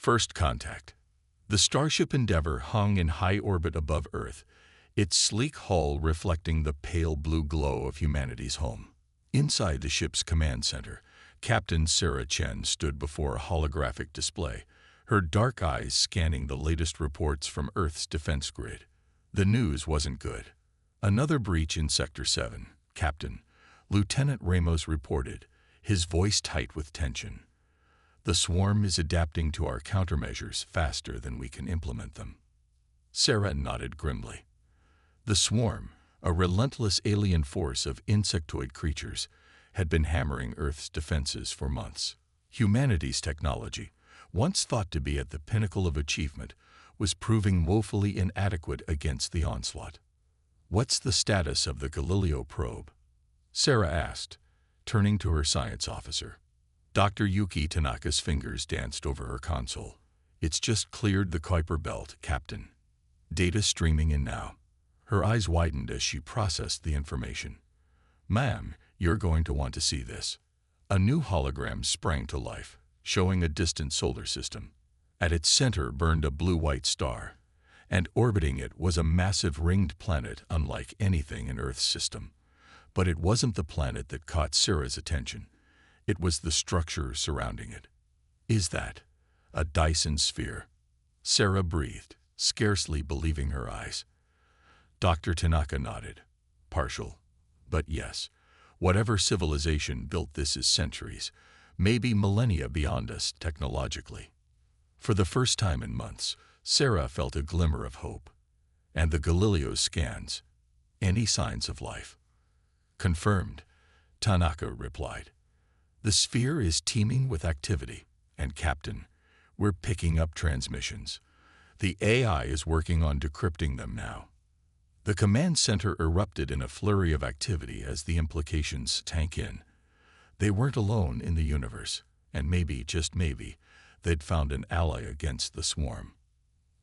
First contact. The Starship Endeavour hung in high orbit above Earth, its sleek hull reflecting the pale blue glow of humanity's home. Inside the ship's command center, Captain Sarah Chen stood before a holographic display, her dark eyes scanning the latest reports from Earth's defense grid. The news wasn't good. Another breach in Sector 7, Captain. Lieutenant Ramos reported, his voice tight with tension. The swarm is adapting to our countermeasures faster than we can implement them. Sarah nodded grimly. The swarm, a relentless alien force of insectoid creatures, had been hammering Earth's defenses for months. Humanity's technology, once thought to be at the pinnacle of achievement, was proving woefully inadequate against the onslaught. "What's the status of the Galileo probe?" Sarah asked, turning to her science officer. Dr. Yuki Tanaka's fingers danced over her console. "It's just cleared the Kuiper Belt, Captain. Data streaming in now." Her eyes widened as she processed the information. "Ma'am, you're going to want to see this." A new hologram sprang to life, showing a distant solar system. At its center burned a blue-white star, and orbiting it was a massive ringed planet unlike anything in Earth's system. But it wasn't the planet that caught Sarah's attention. It was the structure surrounding it. "Is that a Dyson sphere?" Sarah breathed, scarcely believing her eyes. Dr. Tanaka nodded. "Partial, but yes. Whatever civilization built this is centuries, maybe millennia beyond us technologically." For the first time in months, Sarah felt a glimmer of hope. "And the Galileo scans? Any signs of life?" "Confirmed," Tanaka replied. "The sphere is teeming with activity, and Captain, we're picking up transmissions. The AI is working on decrypting them now." The command center erupted in a flurry of activity as the implications sank in. They weren't alone in the universe, and maybe, just maybe, they'd found an ally against the swarm.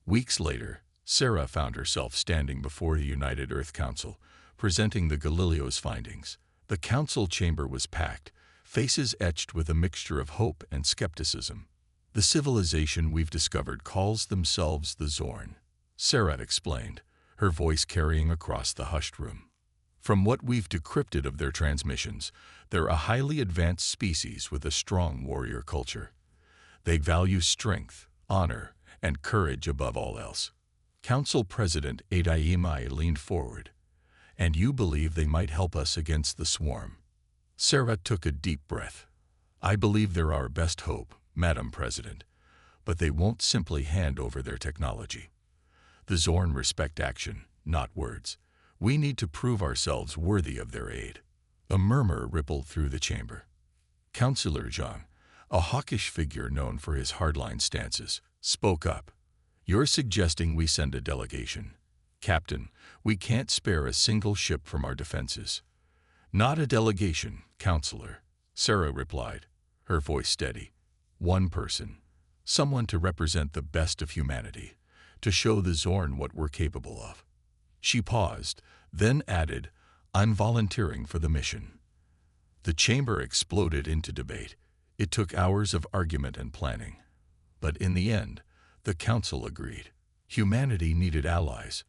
Weeks later, Sarah found herself standing before the United Earth Council, presenting the Galileo's findings. The council chamber was packed, faces etched with a mixture of hope and skepticism. "The civilization we've discovered calls themselves the Zorn," Sarah explained, her voice carrying across the hushed room. "From what we've decrypted of their transmissions, they're a highly advanced species with a strong warrior culture. They value strength, honor, and courage above all else." Council President Adaimai leaned forward. "And you believe they might help us against the swarm?" Sarah took a deep breath. "I believe they're our best hope, Madam President, but they won't simply hand over their technology. The Zorn respect action, not words. We need to prove ourselves worthy of their aid." A murmur rippled through the chamber. Councillor Zhang, a hawkish figure known for his hardline stances, spoke up. "You're suggesting we send a delegation. Captain, we can't spare a single ship from our defenses." "Not a delegation, Councillor," Sarah replied, her voice steady. "One person. Someone to represent the best of humanity, to show the Zorn what we're capable of." She paused, then added, "I'm volunteering for the mission." The chamber exploded into debate. It took hours of argument and planning. But in the end, the council agreed. Humanity needed allies,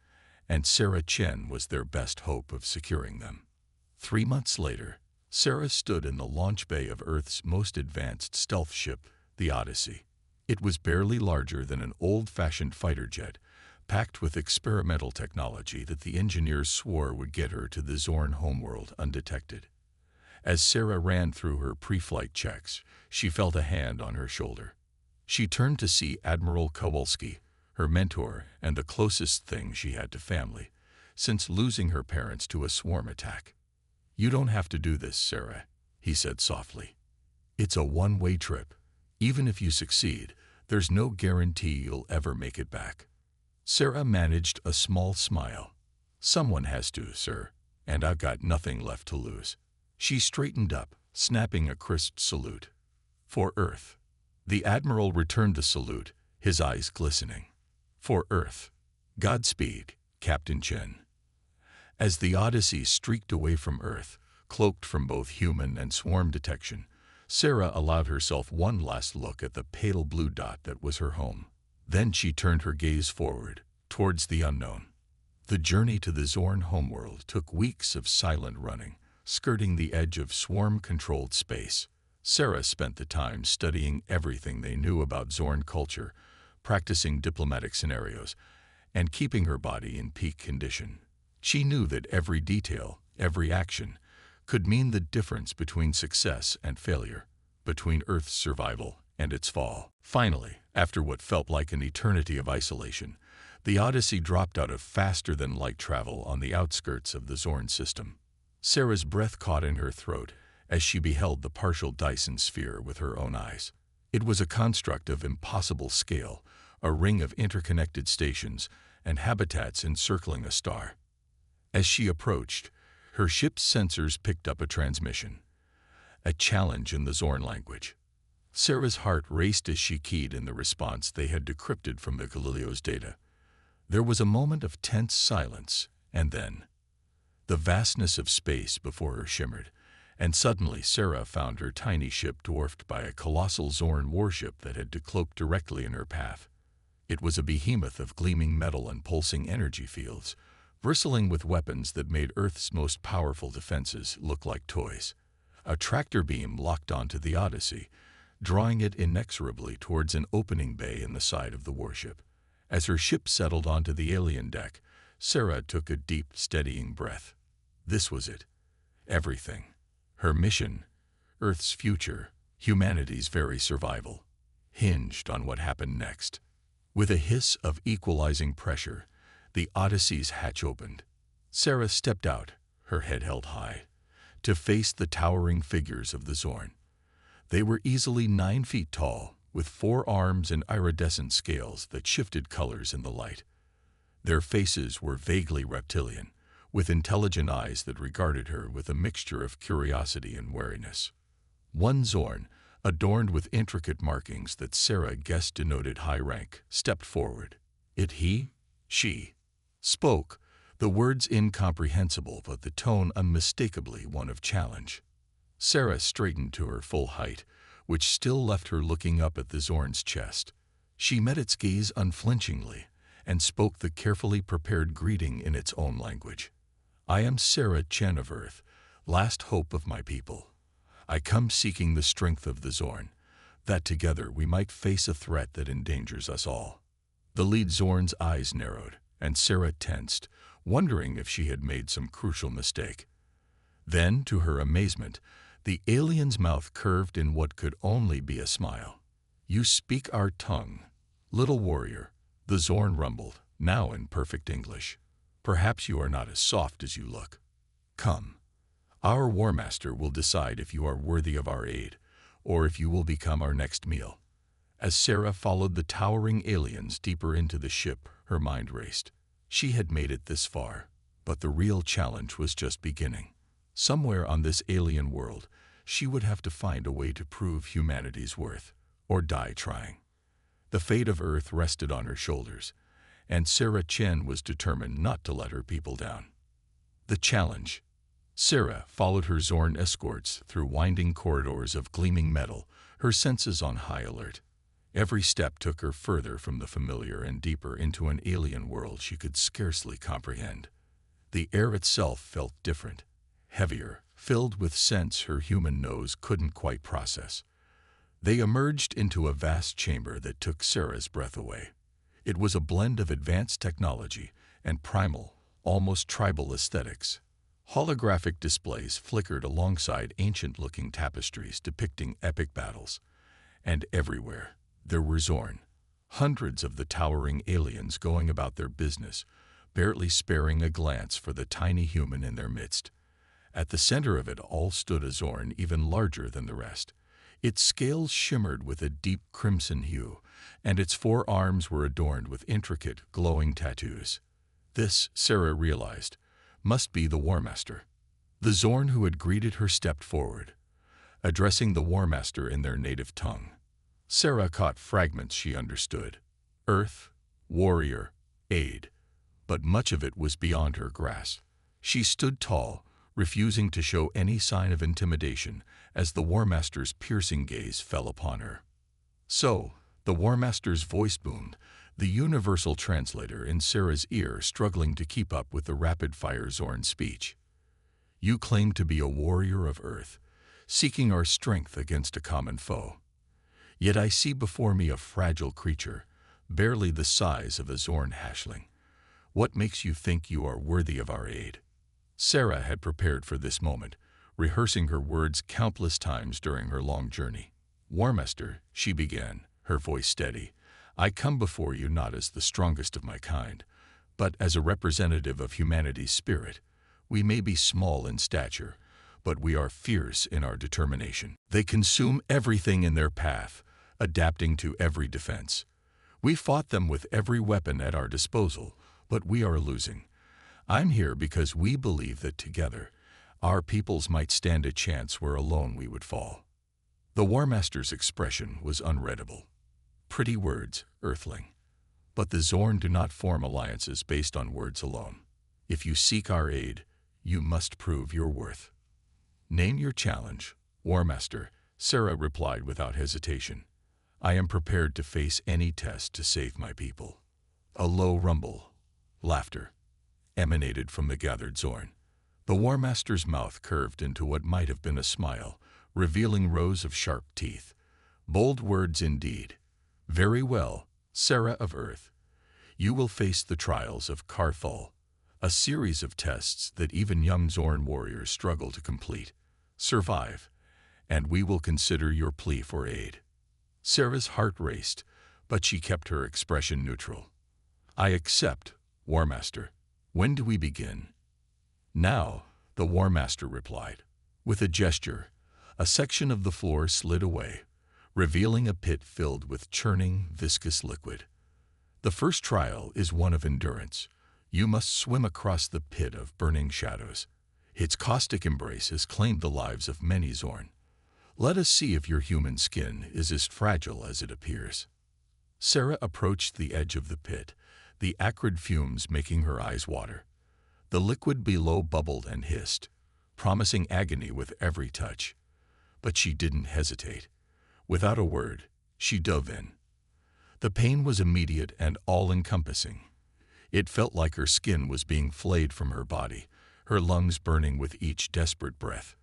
and Sarah Chen was their best hope of securing them. 3 months later, Sarah stood in the launch bay of Earth's most advanced stealth ship, the Odyssey. It was barely larger than an old-fashioned fighter jet, packed with experimental technology that the engineers swore would get her to the Zorn homeworld undetected. As Sarah ran through her pre-flight checks, she felt a hand on her shoulder. She turned to see Admiral Kowalski, her mentor and the closest thing she had to family, since losing her parents to a swarm attack. "You don't have to do this, Sarah," he said softly. "It's a one-way trip. Even if you succeed, there's no guarantee you'll ever make it back." Sarah managed a small smile. "Someone has to, sir, and I've got nothing left to lose." She straightened up, snapping a crisp salute. "For Earth." The Admiral returned the salute, his eyes glistening. "For Earth. Godspeed, Captain Chen." As the Odyssey streaked away from Earth, cloaked from both human and swarm detection, Sarah allowed herself one last look at the pale blue dot that was her home. Then she turned her gaze forward, towards the unknown. The journey to the Zorn homeworld took weeks of silent running, skirting the edge of swarm-controlled space. Sarah spent the time studying everything they knew about Zorn culture, practicing diplomatic scenarios, and keeping her body in peak condition. She knew that every detail, every action, could mean the difference between success and failure, between Earth's survival and its fall. Finally, after what felt like an eternity of isolation, the Odyssey dropped out of faster-than-light travel on the outskirts of the Zorn system. Sarah's breath caught in her throat as she beheld the partial Dyson sphere with her own eyes. It was a construct of impossible scale, a ring of interconnected stations and habitats encircling a star. As she approached, her ship's sensors picked up a transmission, a challenge in the Zorn language. Sarah's heart raced as she keyed in the response they had decrypted from the Galileo's data. There was a moment of tense silence, and then the vastness of space before her shimmered, and suddenly Sarah found her tiny ship dwarfed by a colossal Zorn warship that had decloaked directly in her path. It was a behemoth of gleaming metal and pulsing energy fields, bristling with weapons that made Earth's most powerful defenses look like toys. A tractor beam locked onto the Odyssey, drawing it inexorably towards an opening bay in the side of the warship. As her ship settled onto the alien deck, Sarah took a deep, steadying breath. This was it. Everything. Her mission, Earth's future, humanity's very survival, hinged on what happened next. With a hiss of equalizing pressure, the Odyssey's hatch opened. Sarah stepped out, her head held high, to face the towering figures of the Zorn. They were easily 9 feet tall, with 4 arms and iridescent scales that shifted colors in the light. Their faces were vaguely reptilian, with intelligent eyes that regarded her with a mixture of curiosity and wariness. One Zorn, adorned with intricate markings that Sarah guessed denoted high rank, stepped forward. It he? She. Spoke, the words incomprehensible but the tone unmistakably one of challenge. Sarah straightened to her full height, which still left her looking up at the Zorn's chest. She met its gaze unflinchingly and spoke the carefully prepared greeting in its own language. I am Sarah Chen of Earth, last hope of my people. I come seeking the strength of the Zorn, that together we might face a threat that endangers us all. The lead Zorn's eyes narrowed, and Sarah tensed, wondering if she had made some crucial mistake. Then, to her amazement, the alien's mouth curved in what could only be a smile. You speak our tongue, little warrior, the Zorn rumbled, now in perfect English. Perhaps you are not as soft as you look. Come. Our War Master will decide if you are worthy of our aid, or if you will become our next meal. As Sarah followed the towering aliens deeper into the ship, her mind raced. She had made it this far, but the real challenge was just beginning. Somewhere on this alien world, she would have to find a way to prove humanity's worth, or die trying. The fate of Earth rested on her shoulders, and Sarah Chen was determined not to let her people down. The challenge. Sarah followed her Zorn escorts through winding corridors of gleaming metal, her senses on high alert. Every step took her further from the familiar and deeper into an alien world she could scarcely comprehend. The air itself felt different, heavier, filled with scents her human nose couldn't quite process. They emerged into a vast chamber that took Sarah's breath away. It was a blend of advanced technology and primal, almost tribal aesthetics. Holographic displays flickered alongside ancient-looking tapestries depicting epic battles. And everywhere, there were Zorn, hundreds of the towering aliens going about their business, barely sparing a glance for the tiny human in their midst. At the center of it all stood a Zorn even larger than the rest. Its scales shimmered with a deep crimson hue, and its 4 arms were adorned with intricate, glowing tattoos. This, Sarah realized, must be the War Master. The Zorn who had greeted her stepped forward, addressing the War Master in their native tongue. Sarah caught fragments she understood. Earth, warrior, aid. But much of it was beyond her grasp. She stood tall, refusing to show any sign of intimidation as the War Master's piercing gaze fell upon her. "So," the War Master's voice boomed, the universal translator in Sarah's ear struggling to keep up with the rapid-fire Zorn speech. "You claim to be a warrior of Earth, seeking our strength against a common foe. Yet I see before me a fragile creature, barely the size of a Zorn hatchling. What makes you think you are worthy of our aid?" Sarah had prepared for this moment, rehearsing her words countless times during her long journey. "War Master," she began, her voice steady, "I come before you not as the strongest of my kind, but as a representative of humanity's spirit. We may be small in stature, but we are fierce in our determination. They consume everything in their path, adapting to every defense. We fought them with every weapon at our disposal, but we are losing. I'm here because we believe that together, our peoples might stand a chance where alone we would fall." The War Master's expression was unreadable. "Pretty words, Earthling. But the Zorn do not form alliances based on words alone. If you seek our aid, you must prove your worth." "Name your challenge, War Master," Sarah replied without hesitation. "I am prepared to face any test to save my people." A low rumble, laughter, emanated from the gathered Zorn. The War Master's mouth curved into what might have been a smile, revealing rows of sharp teeth. Bold words indeed. "Very well, Sarah of Earth. You will face the trials of Karthal, a series of tests that even young Zorn warriors struggle to complete. Survive, and we will consider your plea for aid." Sarah's heart raced, but she kept her expression neutral. "I accept, War Master. When do we begin?" "Now," the War Master replied. With a gesture, a section of the floor slid away, revealing a pit filled with churning, viscous liquid. "The first trial is one of endurance. You must swim across the pit of burning shadows. Its caustic embrace has claimed the lives of many Zorn. Let us see if your human skin is as fragile as it appears." Sarah approached the edge of the pit, the acrid fumes making her eyes water. The liquid below bubbled and hissed, promising agony with every touch. But she didn't hesitate. Without a word, she dove in. The pain was immediate and all-encompassing. It felt like her skin was being flayed from her body, her lungs burning with each desperate breath.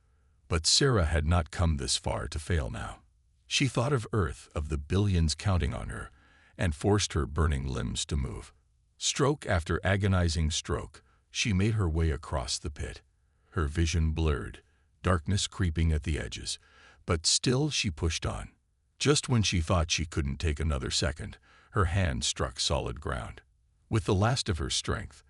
But Sarah had not come this far to fail now. She thought of Earth, of the billions counting on her, and forced her burning limbs to move. Stroke after agonizing stroke, she made her way across the pit. Her vision blurred, darkness creeping at the edges, but still she pushed on. Just when she thought she couldn't take another second, her hand struck solid ground. With the last of her strength,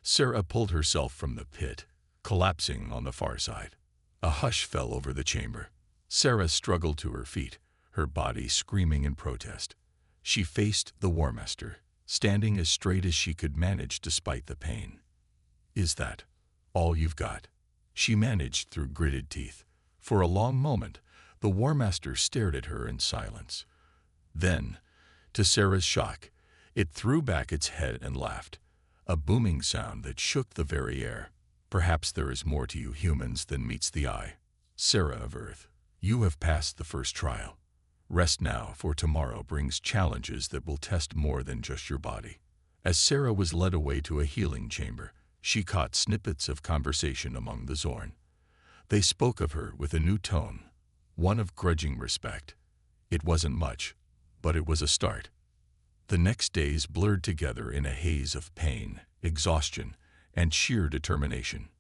Sarah pulled herself from the pit, collapsing on the far side. A hush fell over the chamber. Sarah struggled to her feet, her body screaming in protest. She faced the War Master, standing as straight as she could manage despite the pain. "Is that all you've got?" she managed through gritted teeth. For a long moment, the War Master stared at her in silence. Then, to Sarah's shock, it threw back its head and laughed, a booming sound that shook the very air. "Perhaps there is more to you humans than meets the eye. Sarah of Earth, you have passed the first trial. Rest now, for tomorrow brings challenges that will test more than just your body." As Sarah was led away to a healing chamber, she caught snippets of conversation among the Zorn. They spoke of her with a new tone, one of grudging respect. It wasn't much, but it was a start. The next days blurred together in a haze of pain, exhaustion, and sheer determination.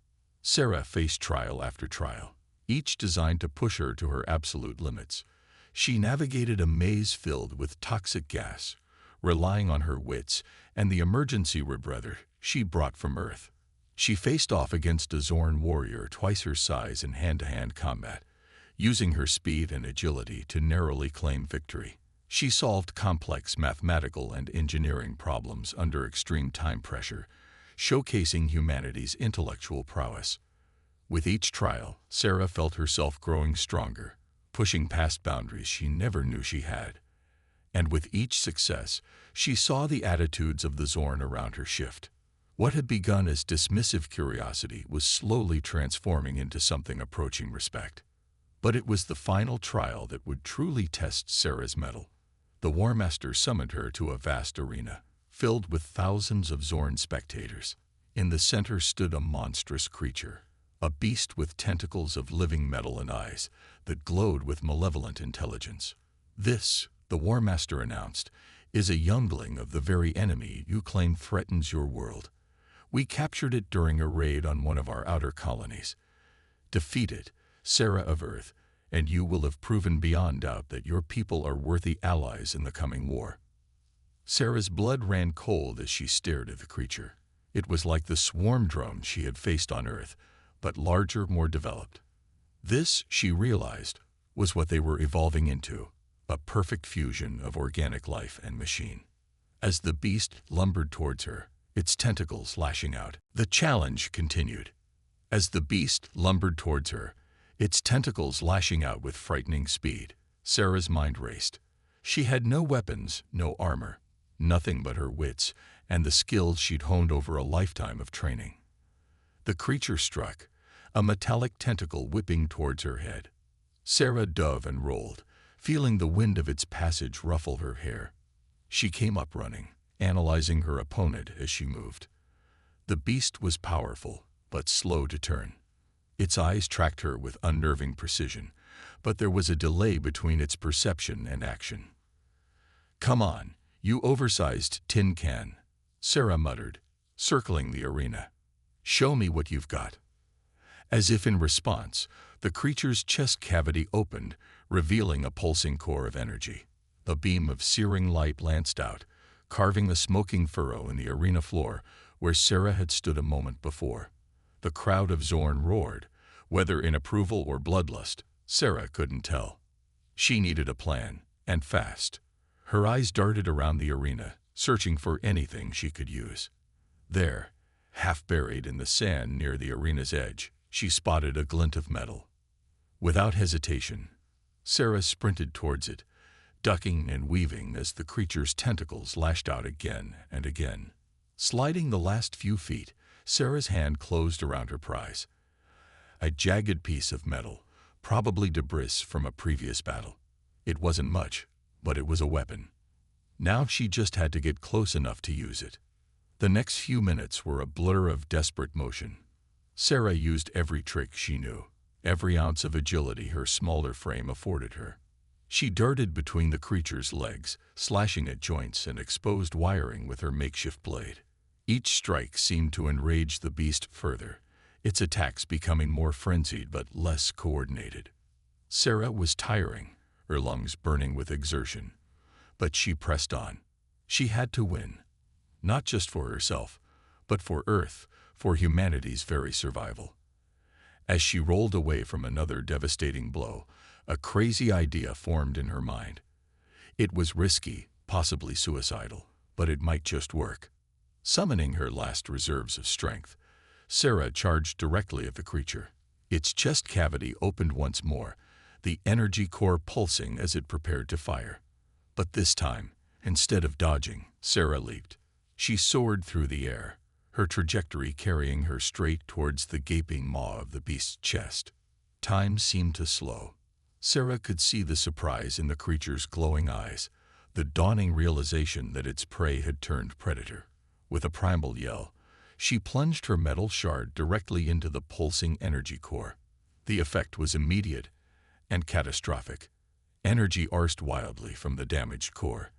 Sarah faced trial after trial, each designed to push her to her absolute limits. She navigated a maze filled with toxic gas, relying on her wits and the emergency rebreather she brought from Earth. She faced off against a Zorn warrior twice her size in hand-to-hand combat, using her speed and agility to narrowly claim victory. She solved complex mathematical and engineering problems under extreme time pressure, showcasing humanity's intellectual prowess. With each trial, Sarah felt herself growing stronger, pushing past boundaries she never knew she had. And with each success, she saw the attitudes of the Zorn around her shift. What had begun as dismissive curiosity was slowly transforming into something approaching respect. But it was the final trial that would truly test Sarah's mettle. The War Master summoned her to a vast arena, filled with thousands of Zorn spectators. In the center stood a monstrous creature, a beast with tentacles of living metal and eyes that glowed with malevolent intelligence. This, the War Master announced, is a youngling of the very enemy you claim threatens your world. We captured it during a raid on one of our outer colonies. Defeat it, Sarah of Earth, and you will have proven beyond doubt that your people are worthy allies in the coming war. Sarah's blood ran cold as she stared at the creature. It was like the swarm drone she had faced on Earth, but larger, more developed. This, she realized, was what they were evolving into, a perfect fusion of organic life and machine. As the beast lumbered towards her, its tentacles lashing out, the challenge continued. As the beast lumbered towards her, its tentacles lashing out with frightening speed, Sarah's mind raced. She had no weapons, no armor, nothing but her wits and the skills she'd honed over a lifetime of training. The creature struck, a metallic tentacle whipping towards her head. Sarah dove and rolled, feeling the wind of its passage ruffle her hair. She came up running, analyzing her opponent as she moved. The beast was powerful, but slow to turn. Its eyes tracked her with unnerving precision, but there was a delay between its perception and action. "Come on, you oversized tin can," Sarah muttered, circling the arena. "Show me what you've got." As if in response, the creature's chest cavity opened, revealing a pulsing core of energy. A beam of searing light lanced out, carving a smoking furrow in the arena floor where Sarah had stood a moment before. The crowd of Zorn roared, whether in approval or bloodlust, Sarah couldn't tell. She needed a plan, and fast. Her eyes darted around the arena, searching for anything she could use. There, half buried in the sand near the arena's edge, she spotted a glint of metal. Without hesitation, Sarah sprinted towards it, ducking and weaving as the creature's tentacles lashed out again and again. Sliding the last few feet, Sarah's hand closed around her prize. A jagged piece of metal, probably debris from a previous battle. It wasn't much, but it was a weapon. Now she just had to get close enough to use it. The next few minutes were a blur of desperate motion. Sarah used every trick she knew, every ounce of agility her smaller frame afforded her. She darted between the creature's legs, slashing at joints and exposed wiring with her makeshift blade. Each strike seemed to enrage the beast further, its attacks becoming more frenzied but less coordinated. Sarah was tiring, her lungs burning with exertion. But she pressed on. She had to win. Not just for herself, but for Earth, for humanity's very survival. As she rolled away from another devastating blow, a crazy idea formed in her mind. It was risky, possibly suicidal, but it might just work. Summoning her last reserves of strength, Sarah charged directly at the creature. Its chest cavity opened once more, the energy core pulsing as it prepared to fire. But this time, instead of dodging, Sarah leaped. She soared through the air, her trajectory carrying her straight towards the gaping maw of the beast's chest. Time seemed to slow. Sarah could see the surprise in the creature's glowing eyes, the dawning realization that its prey had turned predator. With a primal yell, she plunged her metal shard directly into the pulsing energy core. The effect was immediate and catastrophic. Energy arced wildly from the damaged core,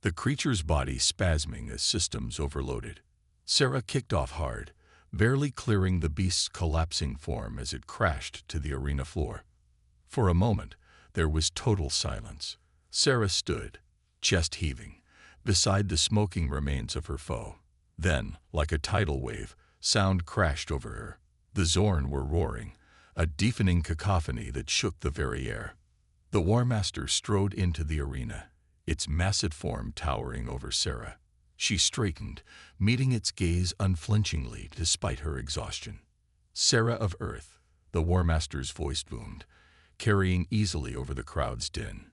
the creature's body spasming as systems overloaded. Sarah kicked off hard, barely clearing the beast's collapsing form as it crashed to the arena floor. For a moment, there was total silence. Sarah stood, chest heaving, beside the smoking remains of her foe. Then, like a tidal wave, sound crashed over her. The Zorn were roaring, a deafening cacophony that shook the very air. The War Master strode into the arena, its massive form towering over Sarah. She straightened, meeting its gaze unflinchingly despite her exhaustion. "Sarah of Earth," the War Master's voice boomed, carrying easily over the crowd's din.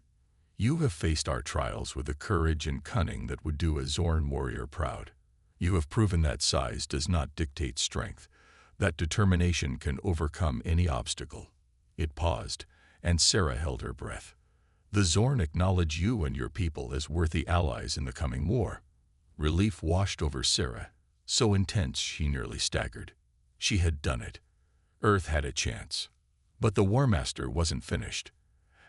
"You have faced our trials with a courage and cunning that would do a Zorn warrior proud. You have proven that size does not dictate strength, that determination can overcome any obstacle." It paused, and Sarah held her breath. "The Zorn acknowledge you and your people as worthy allies in the coming war." Relief washed over Sarah, so intense she nearly staggered. She had done it. Earth had a chance. But the War Master wasn't finished.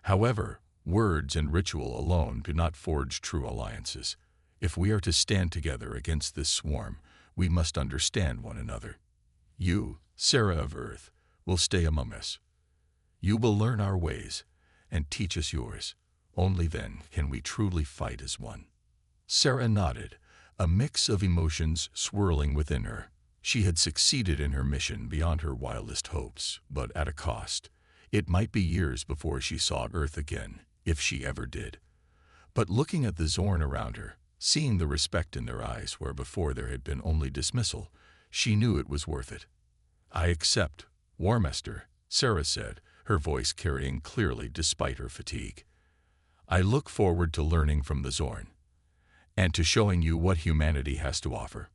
However, words and ritual alone do not forge true alliances. If we are to stand together against this swarm, we must understand one another. You, Sarah of Earth, will stay among us. You will learn our ways and teach us yours. Only then can we truly fight as one." Sarah nodded, a mix of emotions swirling within her. She had succeeded in her mission beyond her wildest hopes, but at a cost. It might be years before she saw Earth again, if she ever did. But looking at the Zorn around her, seeing the respect in their eyes where before there had been only dismissal, she knew it was worth it. "I accept, War Master," Sarah said, her voice carrying clearly despite her fatigue. "I look forward to learning from the Zorn, and to showing you what humanity has to offer."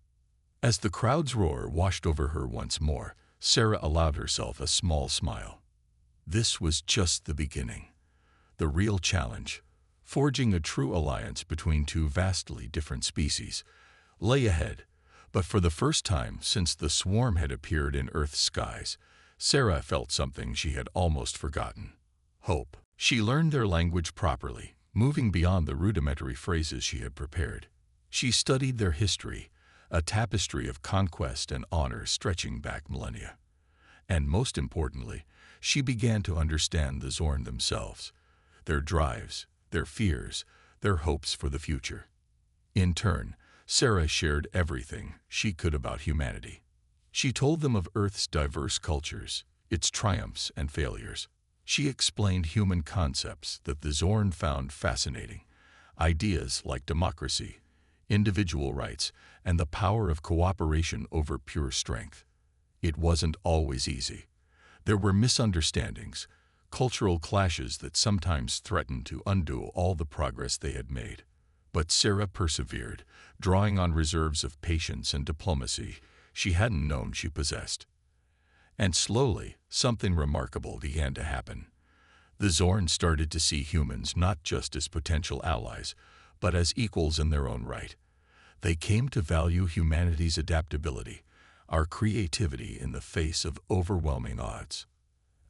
As the crowd's roar washed over her once more, Sarah allowed herself a small smile. This was just the beginning. The real challenge, forging a true alliance between two vastly different species, lay ahead. But for the first time since the swarm had appeared in Earth's skies, Sarah felt something she had almost forgotten: hope. She learned their language properly, moving beyond the rudimentary phrases she had prepared. She studied their history, a tapestry of conquest and honor stretching back millennia. And most importantly, she began to understand the Zorn themselves, their drives, their fears, their hopes for the future. In turn, Sarah shared everything she could about humanity. She told them of Earth's diverse cultures, its triumphs and failures. She explained human concepts that the Zorn found fascinating, ideas like democracy, individual rights, and the power of cooperation over pure strength. It wasn't always easy. There were misunderstandings, cultural clashes that sometimes threatened to undo all the progress they had made. But Sarah persevered, drawing on reserves of patience and diplomacy she hadn't known she possessed. And slowly, something remarkable began to happen. The Zorn started to see humans not just as potential allies, but as equals in their own right. They came to value humanity's adaptability, our creativity in the face of overwhelming odds.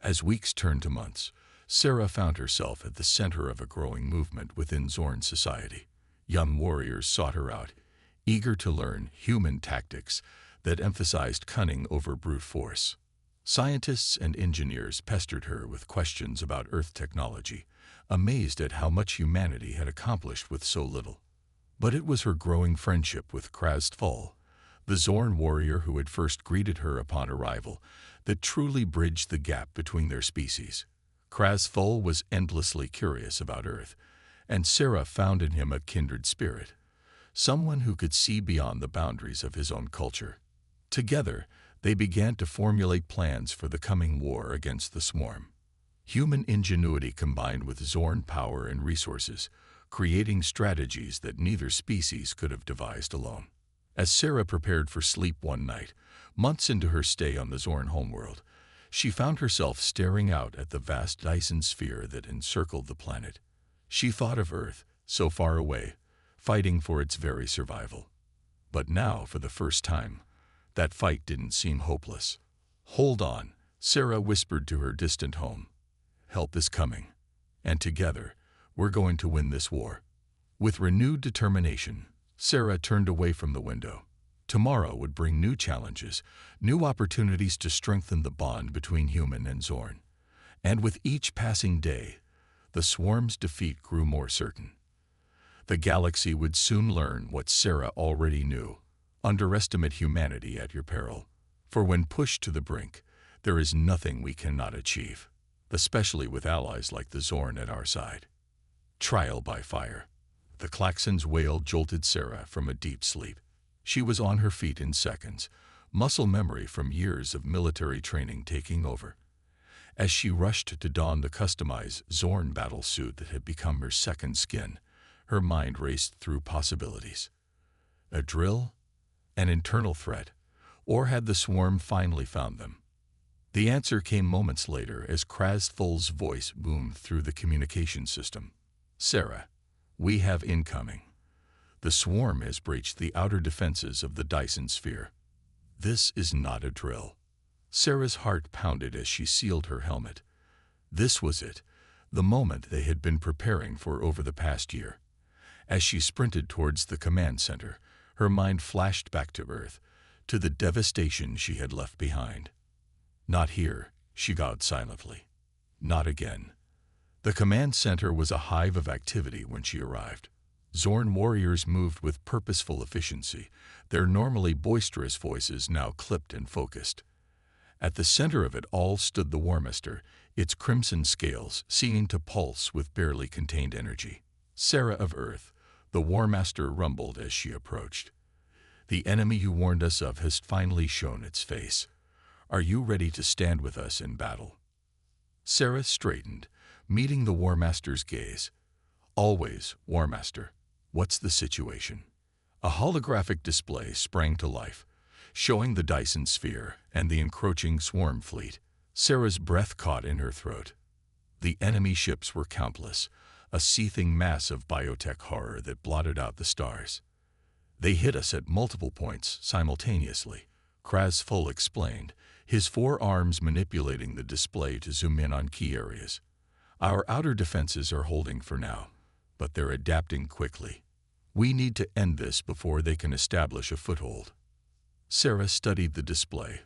As weeks turned to months, Sarah found herself at the center of a growing movement within Zorn society. Young warriors sought her out, eager to learn human tactics that emphasized cunning over brute force. Scientists and engineers pestered her with questions about Earth technology, amazed at how much humanity had accomplished with so little. But it was her growing friendship with Krasfall, the Zorn warrior who had first greeted her upon arrival, that truly bridged the gap between their species. Krasfall was endlessly curious about Earth, and Sarah found in him a kindred spirit, someone who could see beyond the boundaries of his own culture. Together, they began to formulate plans for the coming war against the swarm. Human ingenuity combined with Zorn power and resources, creating strategies that neither species could have devised alone. As Sarah prepared for sleep one night, months into her stay on the Zorn homeworld, she found herself staring out at the vast Dyson sphere that encircled the planet. She thought of Earth, so far away, fighting for its very survival. But now, for the first time, that fight didn't seem hopeless. "Hold on," Sarah whispered to her distant home. "Help is coming, and together, we're going to win this war." With renewed determination, Sarah turned away from the window. Tomorrow would bring new challenges, new opportunities to strengthen the bond between human and Zorn. And with each passing day, the swarm's defeat grew more certain. The galaxy would soon learn what Sarah already knew: underestimate humanity at your peril. For when pushed to the brink, there is nothing we cannot achieve, especially with allies like the Zorn at our side. Trial by fire. The klaxon's wail jolted Sarah from a deep sleep. She was on her feet in seconds, muscle memory from years of military training taking over. As she rushed to don the customized Zorn battle suit that had become her second skin, her mind raced through possibilities. A drill? An internal threat? Or had the swarm finally found them? The answer came moments later as Krasthul's voice boomed through the communication system. Sarah, we have incoming. The swarm has breached the outer defenses of the Dyson sphere. This is not a drill. Sarah's heart pounded as she sealed her helmet. This was it, the moment they had been preparing for over the past year. As she sprinted towards the command center, her mind flashed back to Earth, to the devastation she had left behind. Not here, she vowed silently. Not again. The command center was a hive of activity when she arrived. Zorn warriors moved with purposeful efficiency, their normally boisterous voices now clipped and focused. At the center of it all stood the War Master, its crimson scales seeming to pulse with barely contained energy. Sarah of Earth, the War Master rumbled as she approached. The enemy you warned us of has finally shown its face. Are you ready to stand with us in battle? Sarah straightened, meeting the War Master's gaze. Always, War Master. What's the situation? A holographic display sprang to life, showing the Dyson sphere and the encroaching swarm fleet. Sarah's breath caught in her throat. The enemy ships were countless, a seething mass of biotech horror that blotted out the stars. They hit us at multiple points simultaneously, Krasthul explained, his four arms manipulating the display to zoom in on key areas. Our outer defenses are holding for now, but they're adapting quickly. We need to end this before they can establish a foothold. Sarah studied the display,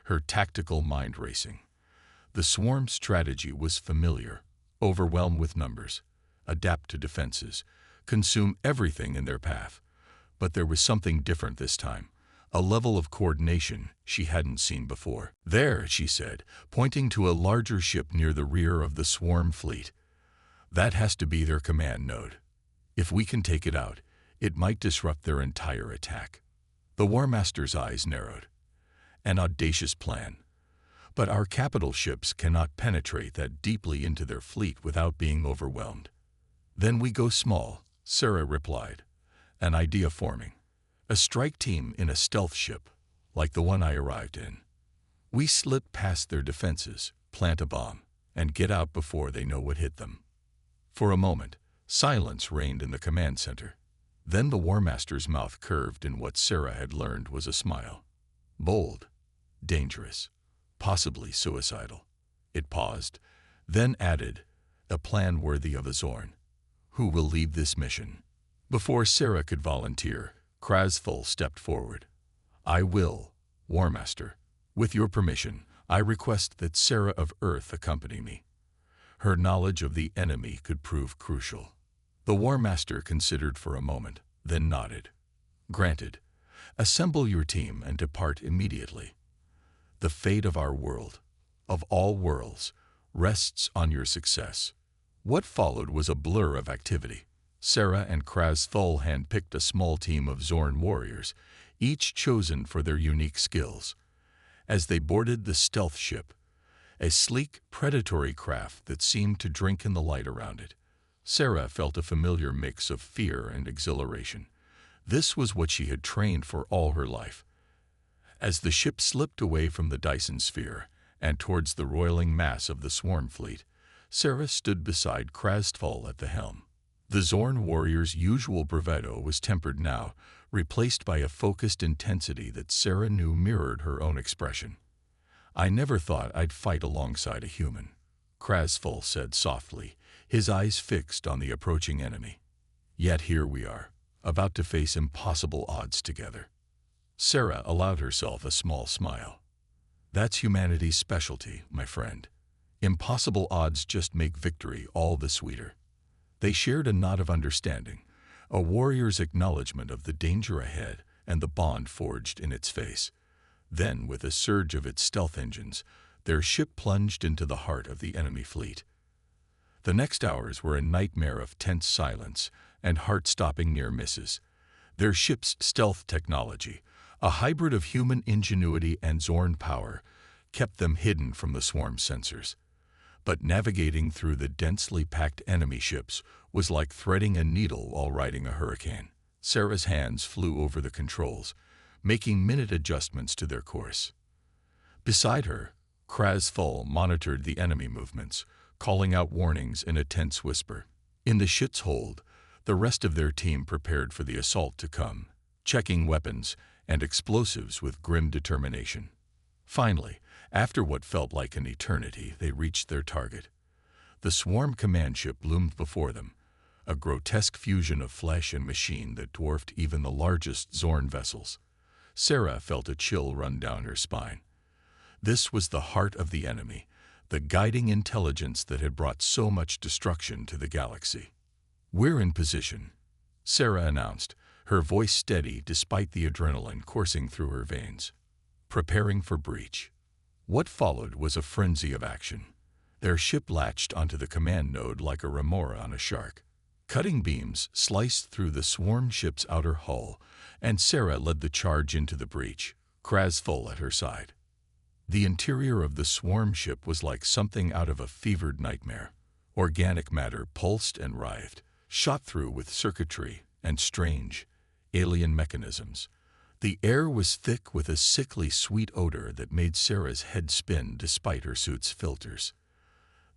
her tactical mind racing. The swarm strategy was familiar: overwhelm with numbers, adapt to defenses, consume everything in their path. But there was something different this time, a level of coordination she hadn't seen before. There, she said, pointing to a larger ship near the rear of the swarm fleet. That has to be their command node. If we can take it out, it might disrupt their entire attack. The War Master's eyes narrowed. An audacious plan. But our capital ships cannot penetrate that deeply into their fleet without being overwhelmed. Then we go small, Sarah replied. An idea forming. A strike team in a stealth ship, like the one I arrived in. We slip past their defenses, plant a bomb, and get out before they know what hit them. For a moment, silence reigned in the command center. Then the War Master's mouth curved in what Sarah had learned was a smile. Bold, dangerous, possibly suicidal. It paused, then added, a plan worthy of a Zorn. Who will lead this mission? Before Sarah could volunteer, Krasthul stepped forward. I will, War Master. With your permission, I request that Sarah of Earth accompany me. Her knowledge of the enemy could prove crucial. The War Master considered for a moment, then nodded. Granted. Assemble your team and depart immediately. The fate of our world, of all worlds, rests on your success. What followed was a blur of activity. Sarah and Krasthul handpicked a small team of Zorn warriors, each chosen for their unique skills. As they boarded the stealth ship, a sleek, predatory craft that seemed to drink in the light around it, Sarah felt a familiar mix of fear and exhilaration. This was what she had trained for all her life. As the ship slipped away from the Dyson sphere and towards the roiling mass of the swarm fleet, Sarah stood beside Krasthul at the helm. The Zorn warrior's usual bravado was tempered now, replaced by a focused intensity that Sarah knew mirrored her own expression. I never thought I'd fight alongside a human, Krasthul said softly, his eyes fixed on the approaching enemy. Yet here we are, about to face impossible odds together. Sarah allowed herself a small smile. That's humanity's specialty, my friend. Impossible odds just make victory all the sweeter. They shared a nod of understanding, a warrior's acknowledgement of the danger ahead and the bond forged in its face. Then, with a surge of its stealth engines, their ship plunged into the heart of the enemy fleet. The next hours were a nightmare of tense silence and heart-stopping near misses. Their ship's stealth technology, a hybrid of human ingenuity and Zorn power, kept them hidden from the swarm sensors. But navigating through the densely packed enemy ships was like threading a needle while riding a hurricane. Sarah's hands flew over the controls, making minute adjustments to their course. Beside her, Krasful monitored the enemy movements, calling out warnings in a tense whisper. In the ship's hold, the rest of their team prepared for the assault to come, checking weapons and explosives with grim determination. Finally, after what felt like an eternity, they reached their target. The swarm command ship loomed before them, a grotesque fusion of flesh and machine that dwarfed even the largest Zorn vessels. Sarah felt a chill run down her spine. This was the heart of the enemy, the guiding intelligence that had brought so much destruction to the galaxy. "We're in position," Sarah announced, her voice steady despite the adrenaline coursing through her veins. "Preparing for breach." What followed was a frenzy of action. Their ship latched onto the command node like a remora on a shark. Cutting beams sliced through the swarm ship's outer hull, and Sarah led the charge into the breach, Krasful at her side. The interior of the swarm ship was like something out of a fevered nightmare. Organic matter pulsed and writhed, shot through with circuitry and strange, alien mechanisms. The air was thick with a sickly sweet odor that made Sarah's head spin despite her suit's filters.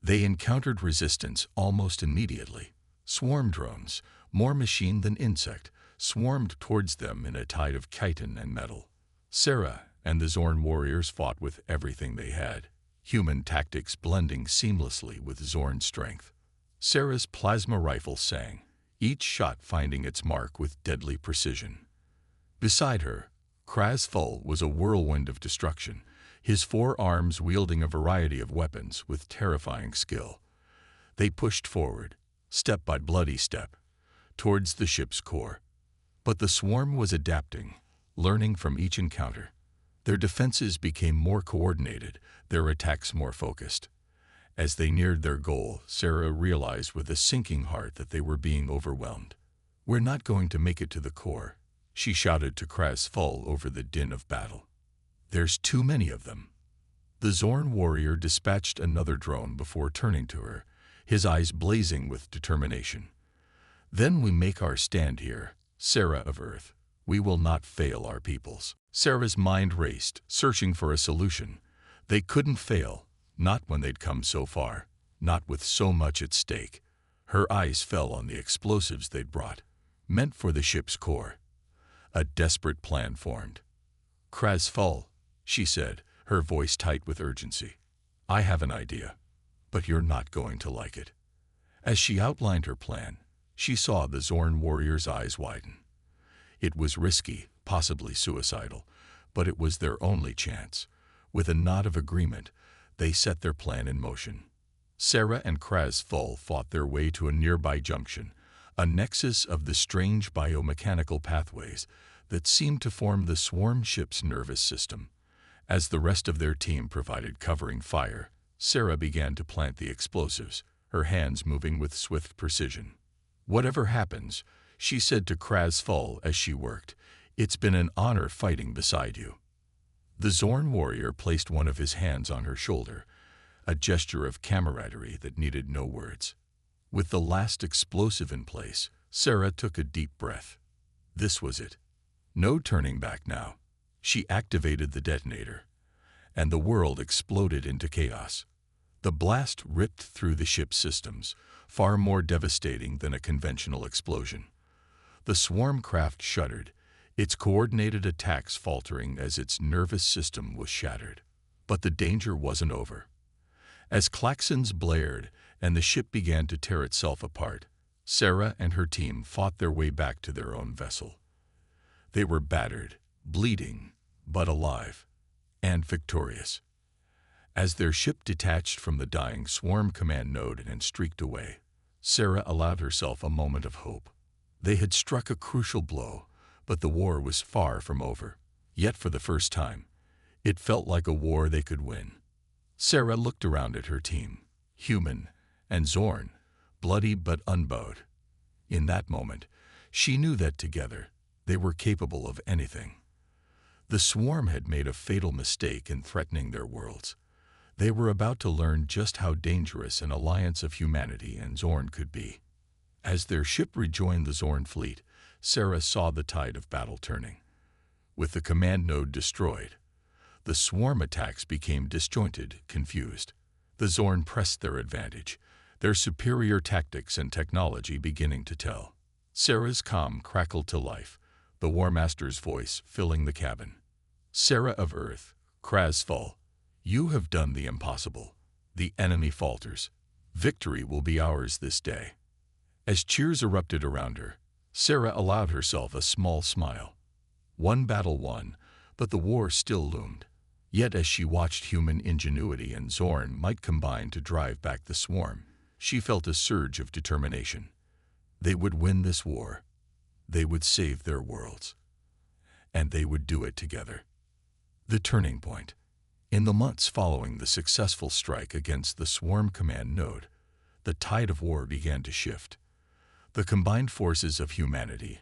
They encountered resistance almost immediately. Swarm drones, more machine than insect, swarmed towards them in a tide of chitin and metal. Sarah and the Zorn warriors fought with everything they had, human tactics blending seamlessly with Zorn strength. Sarah's plasma rifle sang, each shot finding its mark with deadly precision. Beside her, Krasful was a whirlwind of destruction, his 4 arms wielding a variety of weapons with terrifying skill. They pushed forward, step by bloody step, towards the ship's core. But the swarm was adapting, learning from each encounter. Their defenses became more coordinated, their attacks more focused. As they neared their goal, Sarah realized with a sinking heart that they were being overwhelmed. "We're not going to make it to the core," she shouted to Krasful over the din of battle. "There's too many of them." The Zorn warrior dispatched another drone before turning to her, his eyes blazing with determination. "Then we make our stand here, Sarah of Earth. We will not fail our peoples." Sarah's mind raced, searching for a solution. They couldn't fail, not when they'd come so far, not with so much at stake. Her eyes fell on the explosives they'd brought, meant for the ship's core. A desperate plan formed. "Krasful," she said, her voice tight with urgency. "I have an idea, but you're not going to like it." As she outlined her plan, she saw the Zorn warrior's eyes widen. It was risky, possibly suicidal, but it was their only chance. With a nod of agreement, they set their plan in motion. Sarah and Krasful fought their way to a nearby junction, a nexus of the strange biomechanical pathways that seemed to form the swarm ship's nervous system. As the rest of their team provided covering fire, Sarah began to plant the explosives, her hands moving with swift precision. "Whatever happens," she said to Krasful as she worked, "it's been an honor fighting beside you." The Zorn warrior placed one of his hands on her shoulder, a gesture of camaraderie that needed no words. With the last explosive in place, Sarah took a deep breath. This was it. No turning back now. She activated the detonator, and the world exploded into chaos. The blast ripped through the ship's systems, far more devastating than a conventional explosion. The swarm craft shuddered, its coordinated attacks faltering as its nervous system was shattered. But the danger wasn't over. As klaxons blared and the ship began to tear itself apart, Sarah and her team fought their way back to their own vessel. They were battered, bleeding, but alive, and victorious. As their ship detached from the dying swarm command node and streaked away, Sarah allowed herself a moment of hope. They had struck a crucial blow, but the war was far from over. Yet for the first time, it felt like a war they could win. Sarah looked around at her team, human and Zorn, bloody but unbowed. In that moment, she knew that together, they were capable of anything. The swarm had made a fatal mistake in threatening their worlds. They were about to learn just how dangerous an alliance of humanity and Zorn could be. As their ship rejoined the Zorn fleet, Sarah saw the tide of battle turning. With the command node destroyed, the swarm attacks became disjointed, confused. The Zorn pressed their advantage, their superior tactics and technology beginning to tell. Sarah's comm crackled to life, the War Master's voice filling the cabin. Sarah of Earth, Krasful, you have done the impossible. The enemy falters. Victory will be ours this day. As cheers erupted around her, Sarah allowed herself a small smile. One battle won, but the war still loomed. Yet as she watched human ingenuity and Zorn might combine to drive back the swarm, she felt a surge of determination. They would win this war. They would save their worlds. And they would do it together. The turning point. In the months following the successful strike against the Swarm Command Node, the tide of war began to shift. The combined forces of humanity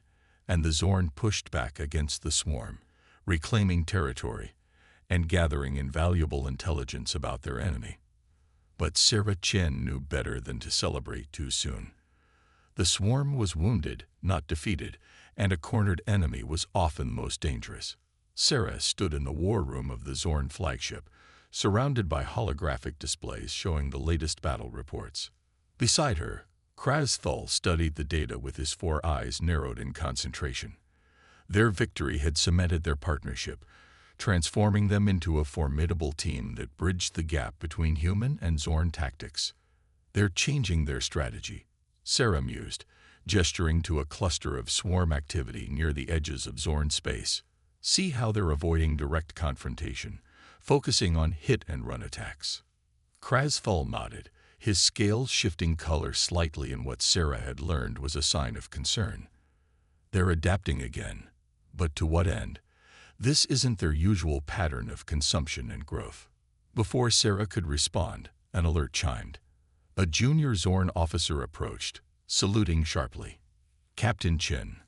and the Zorn pushed back against the Swarm, reclaiming territory and gathering invaluable intelligence about their enemy. But Sarah Chen knew better than to celebrate too soon. The Swarm was wounded, not defeated, and a cornered enemy was often most dangerous. Sarah stood in the war room of the Zorn flagship, surrounded by holographic displays showing the latest battle reports. Beside her, Krasful studied the data with his 4 eyes narrowed in concentration. Their victory had cemented their partnership, transforming them into a formidable team that bridged the gap between human and Zorn tactics. They're changing their strategy, Sarah mused, gesturing to a cluster of swarm activity near the edges of Zorn space. See how they're avoiding direct confrontation, focusing on hit-and-run attacks. Krasful nodded, his scales shifting color slightly in what Sarah had learned was a sign of concern. They're adapting again, but to what end? This isn't their usual pattern of consumption and growth. Before Sarah could respond, an alert chimed. A junior Zorn officer approached, saluting sharply. Captain Chin,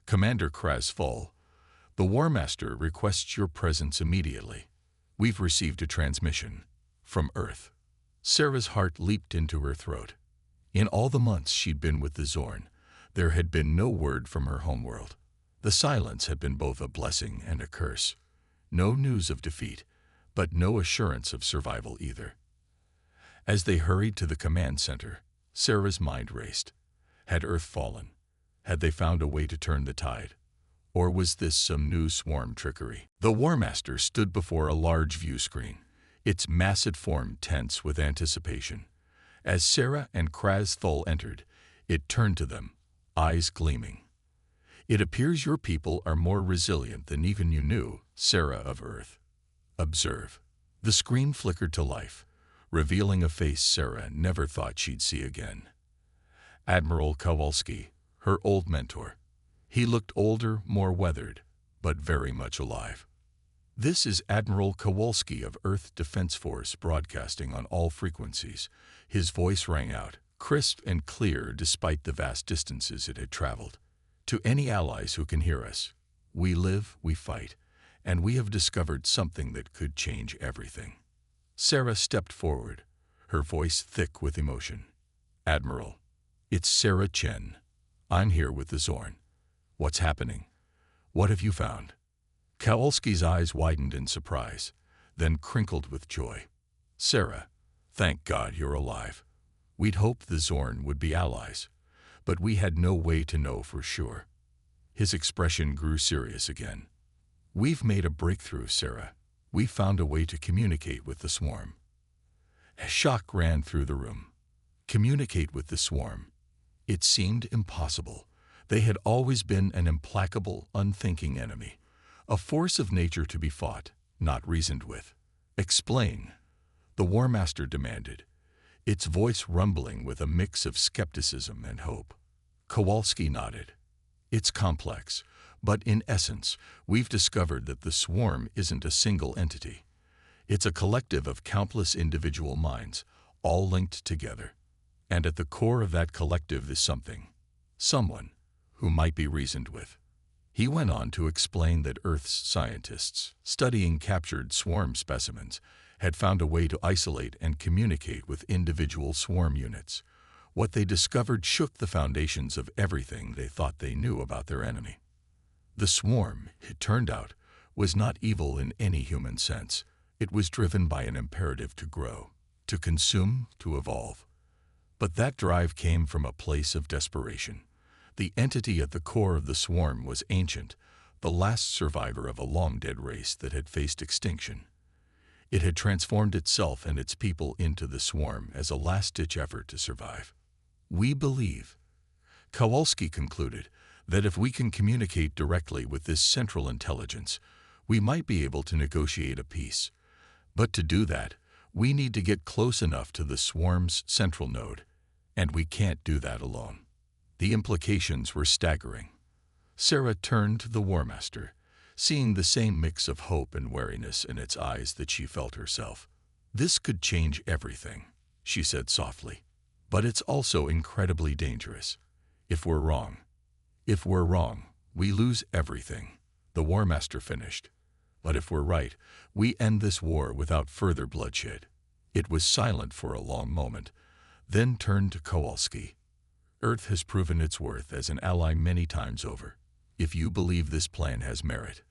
Commander Krasful, the War Master requests your presence immediately. We've received a transmission from Earth. Sarah's heart leaped into her throat. In all the months she'd been with the Zorn, there had been no word from her homeworld. The silence had been both a blessing and a curse. No news of defeat, but no assurance of survival either. As they hurried to the command center, Sarah's mind raced. Had Earth fallen? Had they found a way to turn the tide? Or was this some new swarm trickery? The War Master stood before a large view screen, its massive form tense with anticipation. As Sarah and Krasful entered, it turned to them, eyes gleaming. It appears your people are more resilient than even you knew, Sarah of Earth. Observe. The screen flickered to life, revealing a face Sarah never thought she'd see again. Admiral Kowalski, her old mentor. He looked older, more weathered, but very much alive. This is Admiral Kowalski of Earth Defense Force broadcasting on all frequencies. His voice rang out, crisp and clear despite the vast distances it had traveled. To any allies who can hear us, we live, we fight, and we have discovered something that could change everything. Sarah stepped forward, her voice thick with emotion. Admiral, it's Sarah Chen. I'm here with the Zorn. What's happening? What have you found? Kowalski's eyes widened in surprise, then crinkled with joy. Sarah, thank God you're alive. We'd hoped the Zorn would be allies, but we had no way to know for sure. His expression grew serious again. We've made a breakthrough, Sarah. We found a way to communicate with the swarm. A shock ran through the room. Communicate with the swarm. It seemed impossible. They had always been an implacable, unthinking enemy, a force of nature to be fought, not reasoned with. Explain, the War Master demanded, its voice rumbling with a mix of skepticism and hope. Kowalski nodded. It's complex, but in essence, we've discovered that the swarm isn't a single entity. It's a collective of countless individual minds, all linked together. And at the core of that collective is someone who might be reasoned with. He went on to explain that Earth's scientists, studying captured swarm specimens, had found a way to isolate and communicate with individual swarm units. What they discovered shook the foundations of everything they thought they knew about their enemy. The swarm, it turned out, was not evil in any human sense. It was driven by an imperative to grow, to consume, to evolve. But that drive came from a place of desperation. The entity at the core of the swarm was ancient, the last survivor of a long-dead race that had faced extinction. It had transformed itself and its people into the swarm as a last-ditch effort to survive. We believe, Kowalski concluded, that if we can communicate directly with this central intelligence, we might be able to negotiate a peace. But to do that, we need to get close enough to the swarm's central node, and we can't do that alone. The implications were staggering. Sarah turned to the War Master, seeing the same mix of hope and wariness in its eyes that she felt herself. "This could change everything," she said softly. "But it's also incredibly dangerous. If we're wrong, we lose everything," the War Master finished. "But if we're right, we end this war without further bloodshed." It was silent for a long moment, then turned to Kowalski. "Earth has proven its worth as an ally many times over. If you believe this plan has merit,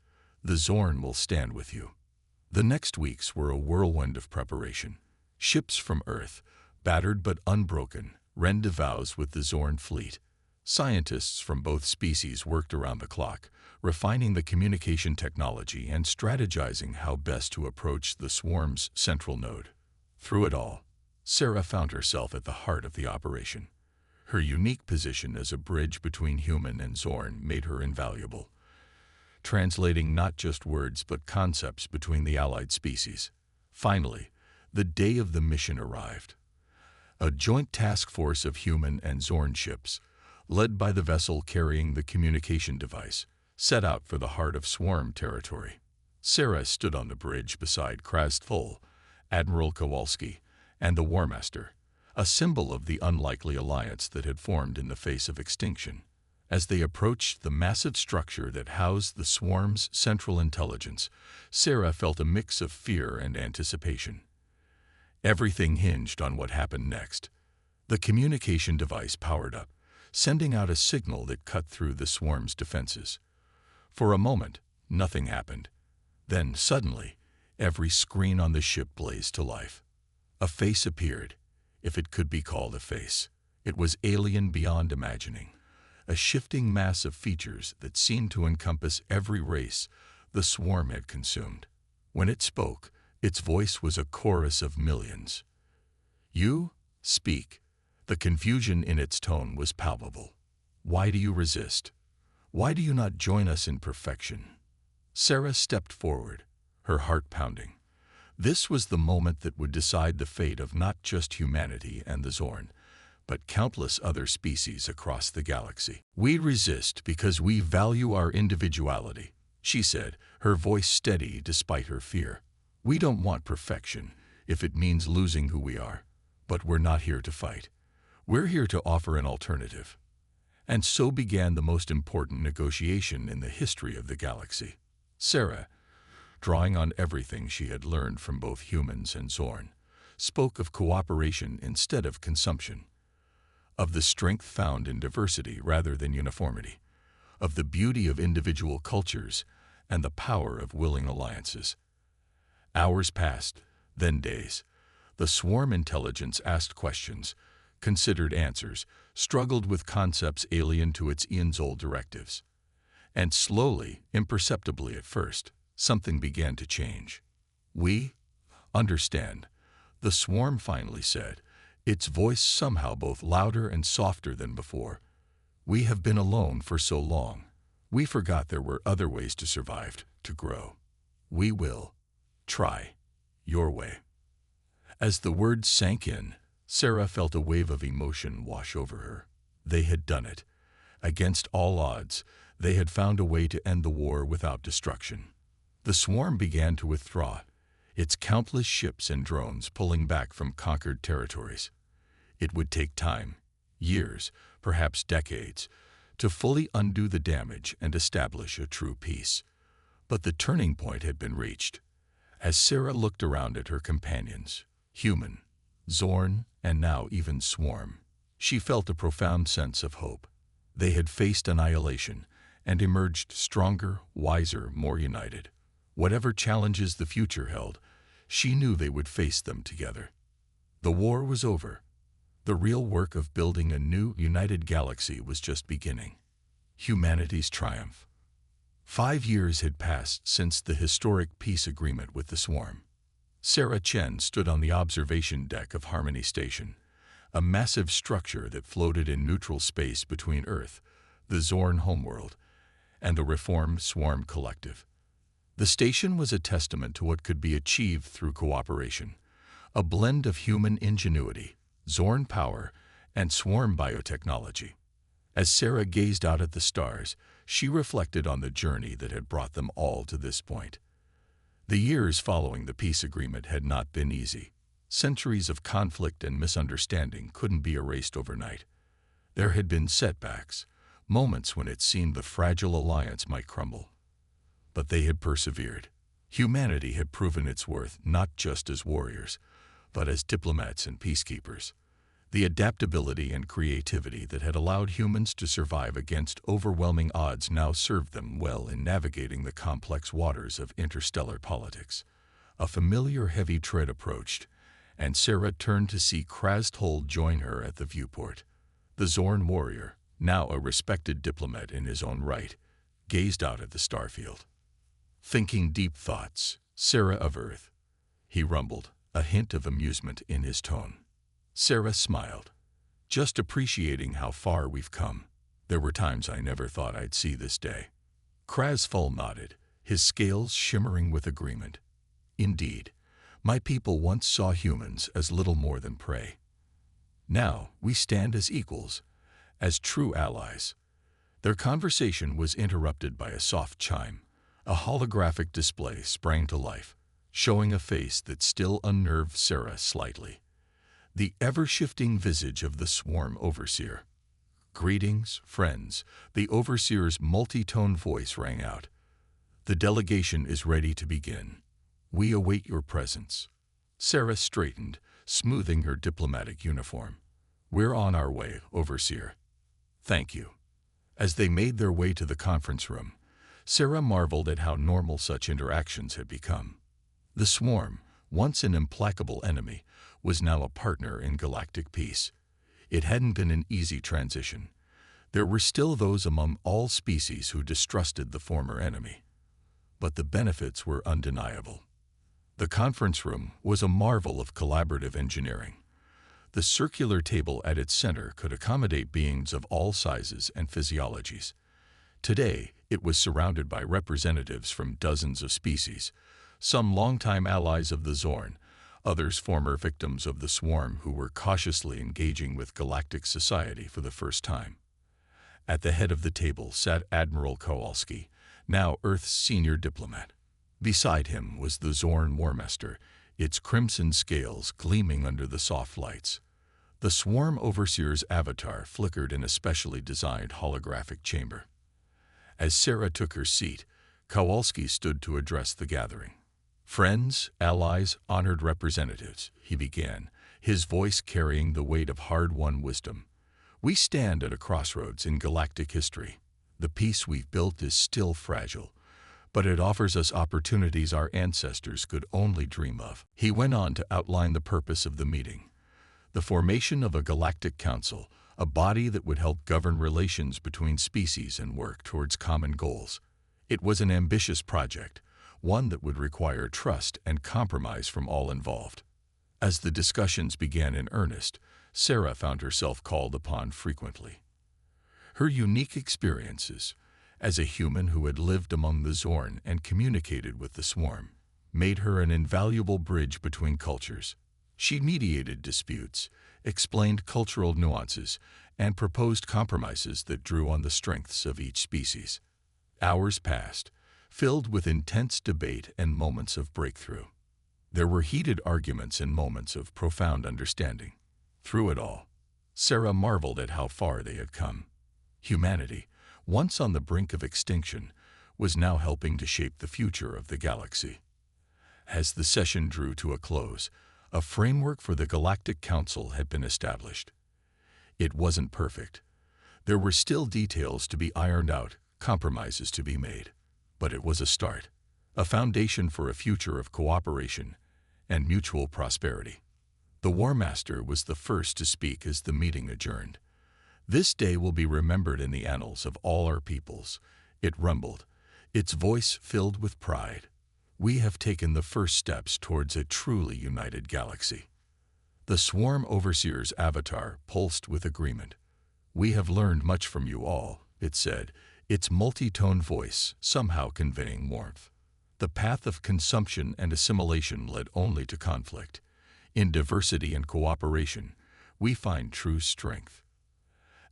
the Zorn will stand with you." The next weeks were a whirlwind of preparation. Ships from Earth, battered but unbroken, rendezvoused with the Zorn fleet. Scientists from both species worked around the clock, refining the communication technology and strategizing how best to approach the swarm's central node. Through it all, Sarah found herself at the heart of the operation. Her unique position as a bridge between human and Zorn made her invaluable, translating not just words but concepts between the allied species. Finally, the day of the mission arrived. A joint task force of human and Zorn ships, led by the vessel carrying the communication device, set out for the heart of swarm territory. Sarah stood on the bridge beside Krasthvol, Admiral Kowalski, and the War Master, a symbol of the unlikely alliance that had formed in the face of extinction. As they approached the massive structure that housed the swarm's central intelligence, Sarah felt a mix of fear and anticipation. Everything hinged on what happened next. The communication device powered up, sending out a signal that cut through the swarm's defenses. For a moment, nothing happened. Then, suddenly, every screen on the ship blazed to life. A face appeared, if it could be called a face. It was alien beyond imagining, a shifting mass of features that seemed to encompass every race the swarm had consumed. When it spoke, its voice was a chorus of millions. "You speak." The confusion in its tone was palpable. "Why do you resist? Why do you not join us in perfection?" Sarah stepped forward, her heart pounding. This was the moment that would decide the fate of not just humanity and the Zorn, but countless other species across the galaxy. "We resist because we value our individuality," she said, her voice steady despite her fear. "We don't want perfection, if it means losing who we are. But we're not here to fight. We're here to offer an alternative." And so began the most important negotiation in the history of the galaxy. Sarah, drawing on everything she had learned from both humans and Zorn, spoke of cooperation instead of consumption, of the strength found in diversity rather than uniformity, of the beauty of individual cultures and the power of willing alliances. Hours passed, then days. The swarm intelligence asked questions, considered answers, struggled with concepts alien to its eons-old directives. And slowly, imperceptibly at first, something began to change. "We understand," the swarm finally said, its voice somehow both louder and softer than before. "We have been alone for so long. We forgot there were other ways to survive, to grow. We will try your way." As the words sank in, Sarah felt a wave of emotion wash over her. They had done it. Against all odds, they had found a way to end the war without destruction. The swarm began to withdraw, its countless ships and drones pulling back from conquered territories. It would take time, years, perhaps decades, to fully undo the damage and establish a true peace. But the turning point had been reached. As Sarah looked around at her companions, human, Zorn, and now even swarm, she felt a profound sense of hope. They had faced annihilation and emerged stronger, wiser, more united. Whatever challenges the future held, she knew they would face them together. The war was over. The real work of building a new, united galaxy was just beginning. Humanity's triumph. 5 years had passed since the historic peace agreement with the Swarm. Sarah Chen stood on the observation deck of Harmony Station, a massive structure that floated in neutral space between Earth, the Zorn homeworld, and the reformed Swarm Collective. The station was a testament to what could be achieved through cooperation, a blend of human ingenuity, Zorn power, and Swarm biotechnology. As Sarah gazed out at the stars, she reflected on the journey that had brought them all to this point. The years following the peace agreement had not been easy. Centuries of conflict and misunderstanding couldn't be erased overnight. There had been setbacks, moments when it seemed the fragile alliance might crumble. But they had persevered. Humanity had proven its worth not just as warriors, but as diplomats and peacekeepers. The adaptability and creativity that had allowed humans to survive against overwhelming odds now served them well in navigating the complex waters of interstellar politics. A familiar heavy tread approached, and Sarah turned to see Krasthol join her at the viewport. The Zorn warrior, now a respected diplomat in his own right, gazed out at the starfield. Thinking deep thoughts, Sarah of Earth, he rumbled, a hint of amusement in his tone. Sarah smiled, just appreciating how far we've come. There were times I never thought I'd see this day. Krasthol nodded, his scales shimmering with agreement. Indeed, my people once saw humans as little more than prey. Now we stand as equals, as true allies. Their conversation was interrupted by a soft chime. A holographic display sprang to life, showing a face that still unnerved Sarah slightly. The ever-shifting visage of the Swarm Overseer. "Greetings, friends," the Overseer's multi-tone voice rang out. "The delegation is ready to begin. We await your presence." Sarah straightened, smoothing her diplomatic uniform. "We're on our way, Overseer." "Thank you." As they made their way to the conference room, Sarah marveled at how normal such interactions had become. The Swarm, once an implacable enemy, was now a partner in galactic peace. It hadn't been an easy transition. There were still those among all species who distrusted the former enemy. But the benefits were undeniable. The conference room was a marvel of collaborative engineering. The circular table at its center could accommodate beings of all sizes and physiologies. Today, it was surrounded by representatives from dozens of species, some longtime allies of the Zorn, others former victims of the Swarm who were cautiously engaging with galactic society for the first time. At the head of the table sat Admiral Kowalski, now Earth's senior diplomat. Beside him was the Zorn Warmaster, its crimson scales gleaming under the soft lights. The Swarm Overseer's avatar flickered in a specially designed holographic chamber. As Sarah took her seat, Kowalski stood to address the gathering. "Friends, allies, honored representatives," he began, his voice carrying the weight of hard-won wisdom. "We stand at a crossroads in galactic history. The peace we've built is still fragile, but it offers us opportunities our ancestors could only dream of." He went on to outline the purpose of the meeting. The formation of a galactic council, a body that would help govern relations between species and work towards common goals. It was an ambitious project, one that would require trust and compromise from all involved. As the discussions began in earnest, Sarah found herself called upon frequently. Her unique experiences, as a human who had lived among the Zorn and communicated with the Swarm, made her an invaluable bridge between cultures. She mediated disputes, explained cultural nuances, and proposed compromises that drew on the strengths of each species. Hours passed, filled with intense debate and moments of breakthrough. There were heated arguments and moments of profound understanding. Through it all, Sarah marveled at how far they had come. Humanity, once on the brink of extinction, was now helping to shape the future of the galaxy. As the session drew to a close, a framework for the Galactic Council had been established. It wasn't perfect. There were still details to be ironed out, compromises to be made. But it was a start. a foundation for a future of cooperation and mutual prosperity. The War Master was the first to speak as the meeting adjourned. "This day will be remembered in the annals of all our peoples," it rumbled, its voice filled with pride. "We have taken the first steps towards a truly united galaxy." The Swarm Overseer's avatar pulsed with agreement. "We have learned much from you all," it said, its multi-tone voice somehow conveying warmth. The path of consumption and assimilation led only to conflict. In diversity and cooperation, we find true strength.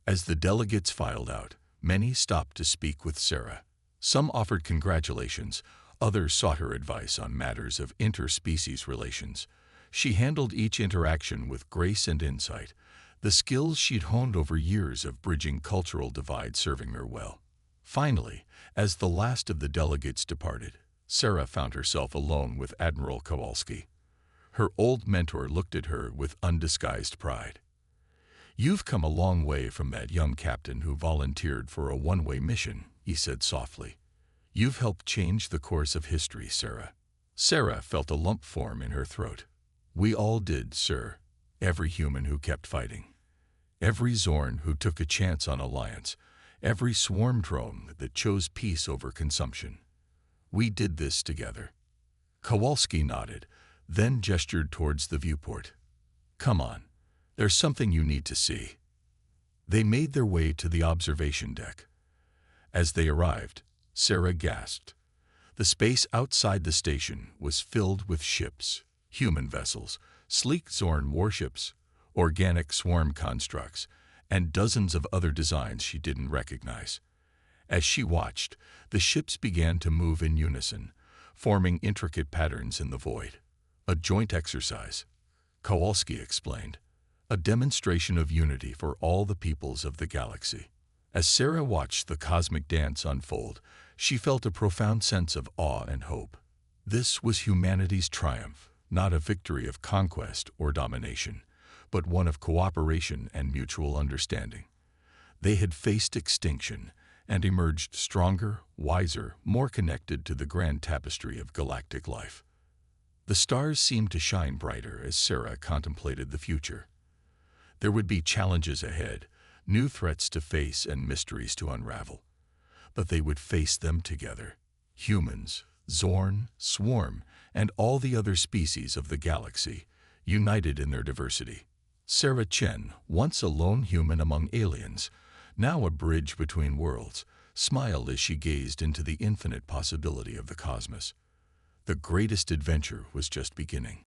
As the delegates filed out, many stopped to speak with Sarah. Some offered congratulations, others sought her advice on matters of interspecies relations. She handled each interaction with grace and insight, the skills she'd honed over years of bridging cultural divides serving her well. Finally, as the last of the delegates departed, Sarah found herself alone with Admiral Kowalski. Her old mentor looked at her with undisguised pride. "You've come a long way from that young captain who volunteered for a one-way mission," he said softly. "You've helped change the course of history, Sarah." Sarah felt a lump form in her throat. "We all did, sir. Every human who kept fighting. Every Zorn who took a chance on alliance. Every swarm drone that chose peace over consumption. We did this together." Kowalski nodded, then gestured towards the viewport. "Come on. There's something you need to see." They made their way to the observation deck. As they arrived, Sarah gasped. The space outside the station was filled with ships, human vessels, sleek Zorn warships, organic swarm constructs, and dozens of other designs she didn't recognize. As she watched, the ships began to move in unison, forming intricate patterns in the void. "A joint exercise," Kowalski explained. "A demonstration of unity for all the peoples of the galaxy." As Sarah watched the cosmic dance unfold, she felt a profound sense of awe and hope. This was humanity's triumph, not a victory of conquest or domination, but one of cooperation and mutual understanding. They had faced extinction and emerged stronger, wiser, more connected to the grand tapestry of galactic life. The stars seemed to shine brighter as Sarah contemplated the future. There would be challenges ahead, new threats to face and mysteries to unravel. But they would face them together. Humans, Zorn, Swarm, and all the other species of the galaxy, united in their diversity. Sarah Chen, once a lone human among aliens, now a bridge between worlds, smiled as she gazed into the infinite possibility of the cosmos. The greatest adventure was just beginning.